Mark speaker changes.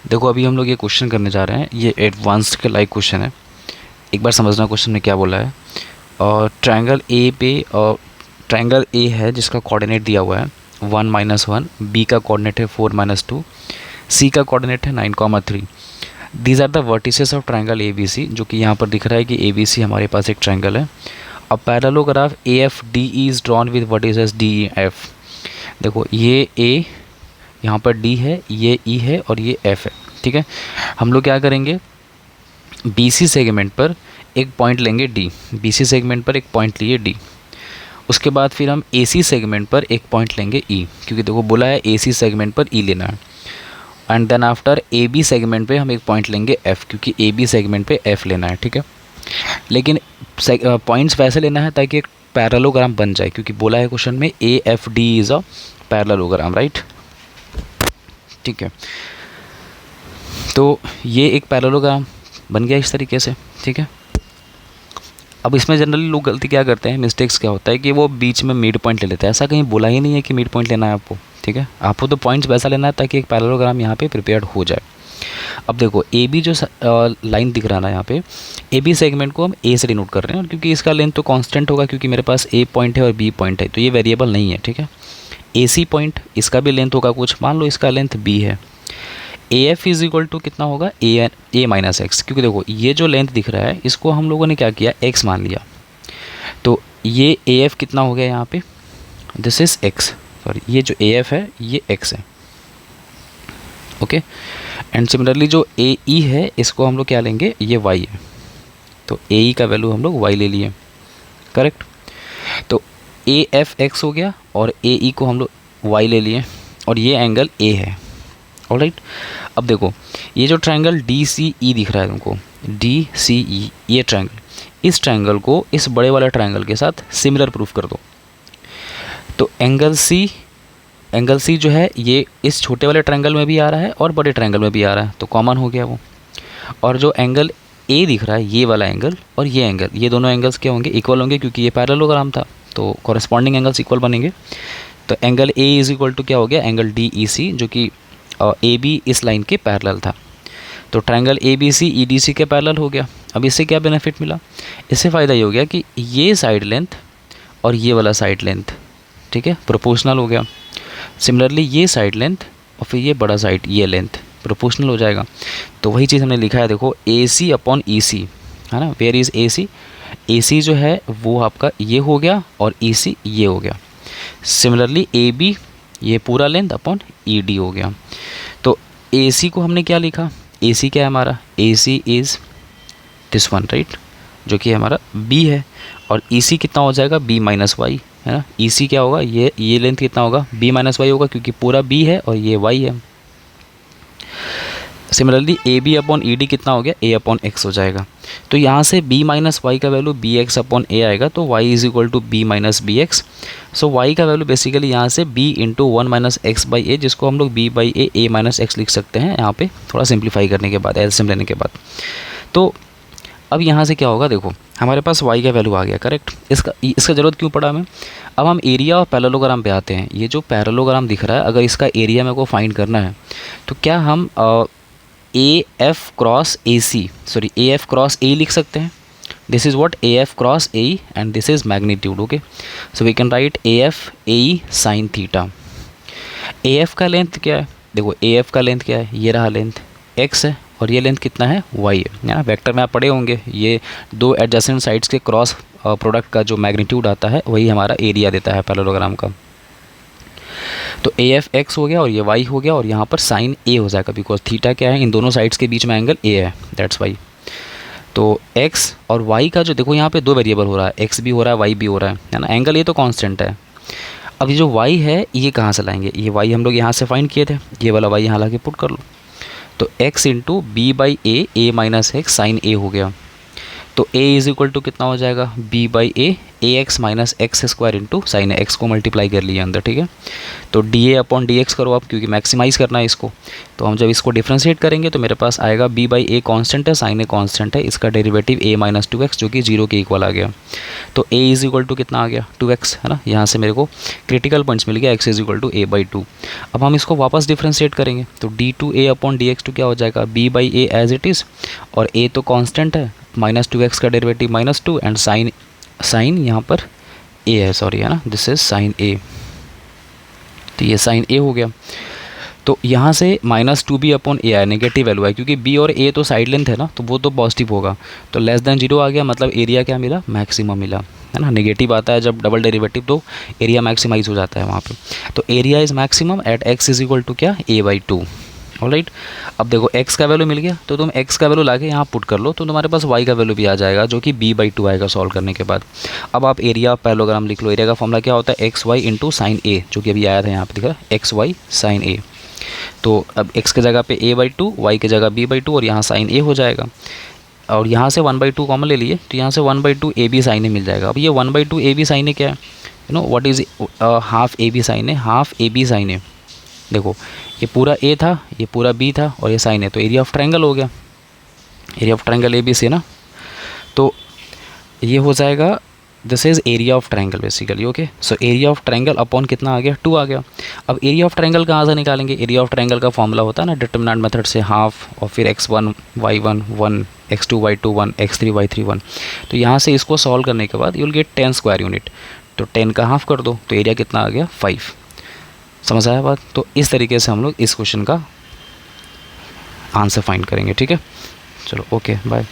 Speaker 1: देखो अभी हम लोग ये क्वेश्चन करने जा रहे हैं, ये एडवांस्ड के लाइक क्वेश्चन है। एक बार समझना क्वेश्चन में क्या बोला है। और ट्रायंगल ए पे और ट्रायंगल ए है जिसका कोऑर्डिनेट दिया हुआ है 1 - 1, बी का कोऑर्डिनेट है 4 - 2, सी का कोऑर्डिनेट है 9, 3। These are the vertices of triangle A B C, जो कि यहाँ पर दिख रहा है कि ए बी सी हमारे पास एक ट्रायंगल है। अब parallelogram A F D E is drawn with vertices D E F. देखो ये ए, यहाँ पर डी है, ये ई है और ये एफ है। ठीक है, हम लोग क्या करेंगे, बी सी सेगमेंट पर एक पॉइंट लेंगे डी, बी सी सेगमेंट पर एक पॉइंट लिए डी। उसके बाद फिर हम ए सी सेगमेंट पर एक पॉइंट लेंगे ई, क्योंकि देखो बोला है ए सी सेगमेंट पर ई लेना है। And then after A B segment पे हम एक पॉइंट लेंगे एफ, क्योंकि ए बी सेगमेंट पे एफ लेना है। ठीक है, लेकिन पॉइंट्स वैसे लेना है ताकि एक पैरेललोग्राम बन जाए, क्योंकि बोला है क्वेश्चन में ए F D is a parallelogram, right. ठीक है, तो ये एक पैरेललोग्राम बन गया इस तरीके से। ठीक है, अब इसमें जनरली लोग गलती क्या करते हैं, मिस्टेक्स क्या होता है कि वो बीच में मिड पॉइंट ले लेते हैं। ऐसा कहीं बोला ही नहीं है कि मिड पॉइंट लेना है आपको। ठीक है, आपको तो पॉइंट्स वैसा लेना है ताकि एक पैरेललोग्राम यहाँ पे प्रिपेयर्ड हो जाए। अब देखो ए बी जो लाइन दिख रहा है ना यहाँ पे, ए बी सेगमेंट को हम ए से डिनोट कर रहे हैं, और क्योंकि इसका लेंथ तो कांस्टेंट होगा, क्योंकि मेरे पास ए पॉइंट है और बी पॉइंट है, तो ये वेरिएबल नहीं है। ठीक है, ए सी पॉइंट, इसका भी लेंथ होगा कुछ, मान लो इसका लेंथ बी है। A F is equal to कितना होगा, ए माइनस एक्स, क्योंकि देखो ये जो लेंथ दिख रहा है इसको हम लोगों ने क्या किया, एक्स मान लिया। तो ये ए एफ कितना हो गया यहाँ पे, दिस इज एक्स, सॉरी ये जो ए एफ है ये एक्स है। ओके, एंड सिमिलरली जो ए ई है इसको हम लोग क्या लेंगे, ये वाई है। तो ए ई का वैल्यू हम लोग वाई ले लिए, करेक्ट। तो ए एफ एक्स हो गया और ए ई को हम लोग वाई ले लिए, और ये एंगल ए है। ऑलराइट, अब देखो ये जो ट्रायंगल डी सी ई दिख रहा है तुमको, डी सी ई, ये ट्रायंगल, इस ट्रायंगल को इस बड़े वाले ट्रायंगल के साथ सिमिलर प्रूफ कर दो। तो एंगल सी जो है ये इस छोटे वाले ट्रायंगल में भी आ रहा है और बड़े ट्रायंगल में भी आ रहा है, तो कॉमन हो गया वो। और जो एंगल ए दिख रहा है, ये वाला एंगल और ये एंगल, ये दोनों एंगल्स क्या होंगे, इक्वल होंगे, क्योंकि ये पैरेललोग्राम था तो कॉरेस्पॉन्डिंग एंगल्स इक्वल बनेंगे। तो angle A is equal to क्या हो गया, एंगल डी ई सी, जो कि ए बी इस लाइन के पैरेलल था। तो triangle A B C E D C के पैरेलल हो गया। अब इससे क्या बेनिफिट मिला, इससे फ़ायदा ये हो गया कि ये साइड लेंथ और ये वाला साइड लेंथ, ठीक है, प्रोपोर्शनल हो गया। सिमिलरली ये साइड लेंथ और फिर ये बड़ा साइड, ये लेंथ प्रोपोर्शनल हो जाएगा। तो वही चीज़ हमने लिखा है, देखो ए सी अपॉन ई सी, है ना, वेयर इज़ ए सी जो है वो आपका ये हो गया और ई सी ये हो गया। सिमिलरली ए बी ये पूरा लेंथ अपॉन ई डी हो गया। तो ए सी को हमने क्या लिखा, ए सी क्या है हमारा, ए सी इज़ दिस वन, राइट, जो कि हमारा बी है। और ई सी कितना हो जाएगा, बी माइनस वाई, है ना। ई सी क्या होगा, ये लेंथ कितना होगा, बी माइनस वाई होगा, क्योंकि पूरा बी है और ये वाई है। Similarly A B upon E D कितना हो गया, ए अपॉन एक्स हो जाएगा। तो यहाँ से b माइनस वाई का value B X upon A आएगा, तो y is equal to B minus B X. So Y का वैल्यू बेसिकली यहाँ से b into 1 minus X by A, जिसको हम लोग b by A minus X लिख सकते हैं यहाँ पे, थोड़ा सिंप्लीफाई करने के बाद, एलसीएम लेने के बाद। तो अब यहाँ से क्या होगा, देखो हमारे पास y का वैल्यू आ गया, करेक्ट। इसका ज़रूरत क्यों पड़ा हमें, अब हम एरिया और पैरेललोग्राम पे आते हैं। ये जो पैरेललोग्राम दिख रहा है, अगर इसका एरिया मेरे को फाइंड करना है, तो क्या हम A F cross A C, sorry A F cross A लिख सकते हैं। This is what, A F cross A and this is magnitude. Okay, so we can write A F A sine theta. A F का length क्या है, देखो ए F का length क्या है, ये रहा लेंथ एक्स है, और ये लेंथ कितना है, वाई है ना। वेक्टर में आप पढ़े होंगे, ये दो एडजेसेंट साइड्स के क्रॉस प्रोडक्ट का जो मैग्नीट्यूड आता है वही हमारा एरिया देता है पैरेललोग्राम का। तो ए एफ एक्स हो गया और ये वाई हो गया, और यहाँ पर साइन ए हो जाएगा, बिकॉज थीटा क्या है, इन दोनों साइड्स के बीच में एंगल ए है, दैट्स वाई। तो एक्स और वाई का जो, देखो यहाँ पे दो वेरिएबल हो रहा है, एक्स भी हो रहा है वाई भी हो रहा है ना। एंगल ए तो कांस्टेंट है। अब ये जो वाई है ये कहाँ से लाएंगे, ये वाई हम लोग यहाँ से फाइंड किए थे, ये वाला वाई यहाँ ला के पुट कर लो। तो X into B by A minus X sine A हो गया। तो a इज इक्वल टू कितना हो जाएगा, b by A x minus x square into sine x को मल्टीप्लाई कर लिया अंदर, ठीक है। तो D A upon D x करो आप, क्योंकि मैक्सिमाइज़ करना है इसको। तो हम जब इसको डिफ्रेंशिएट करेंगे तो मेरे पास आएगा b बाई ए कॉन्स्टेंट है, साइन ए कॉन्स्टेंट है, इसका डेरिवेटिव a माइनस 2x जो कि 0 के इक्वल आ गया। तो a इज इक्वल टू कितना आ गया, 2x, है ना। यहाँ से मेरे को क्रिटिकल पॉइंट्स मिल गया, x is equal to a by 2। अब हम इसको वापस डिफ्रेंशिएट करेंगे तो d2a अपॉन dx2 क्या हो जाएगा, b by A as it is, और a तो कॉन्स्टेंट है, माइनस 2x का डेरिवेटिव -2 एंड साइन यहाँ पर a है, सॉरी, है ना, दिस इज साइन a। तो ये साइन a हो गया। तो यहाँ से -2b अपॉन ए आया, नेगेटिव वैल्यू है, क्योंकि b और a तो साइड लेंथ है ना, तो वो तो पॉजिटिव होगा। तो लेस देन 0 आ गया, मतलब एरिया क्या मिला, मैक्सिमम मिला, है ना। नेगेटिव आता है जब डबल डेरिवेटिव, तो एरिया मैक्सिमाइज हो जाता है वहाँ पे। तो area is maximum at x is equal to क्या, a बाई 2। ऑलराइट, अब देखो x का वैल्यू मिल गया, तो तुम x का वैल्यू लाके यहाँ पुट कर लो, तो तुम्हारे पास y का वैल्यू भी आ जाएगा, जो कि b बाई 2 आएगा सॉल्व करने के बाद। अब आप एरिया पैरेललोग्राम लिख लो। एरिया का फॉर्मूला क्या होता है, एक्स वाई इंटू साइन ए, जो कि अभी आया था यहाँ पे, दिखा, एक्स वाई साइन ए। तो अब x की जगह पे a बाई 2, वाई की जगह b बाई 2, और यहाँ साइन a हो जाएगा। और यहाँ से 1/2 कॉमन ले लिए, तो यहाँ से 1/2 ए बी साइन ए मिल जाएगा। अब ये 1/2 ए बी साइन ए क्या है, you know what is half A B sine A, half A B sine A. देखो ये पूरा a था, ये पूरा b था, और ये साइन है, तो एरिया ऑफ ट्रायंगल हो गया, area of triangle A B C ना। तो ये हो जाएगा, this is area of triangle basically, okay. So area of triangle upon कितना आ गया, 2 आ गया। अब एरिया ऑफ ट्रायंगल कहाँ से निकालेंगे, एरिया ऑफ ट्रायंगल का फॉर्मूला होता है ना डिटरमिनेंट मेथड से, हाफ और फिर x1 y1 1, x2 y2 1, x3 y3 1। तो यहाँ से इसको सॉल्व करने के बाद you will get 10 square unit. तो 10 का हाफ कर दो, तो एरिया कितना आ गया, 5। समझ आया बात। तो इस तरीके से हम लोग इस क्वेश्चन का आंसर फाइंड करेंगे, ठीक है। चलो, ओके, बाय।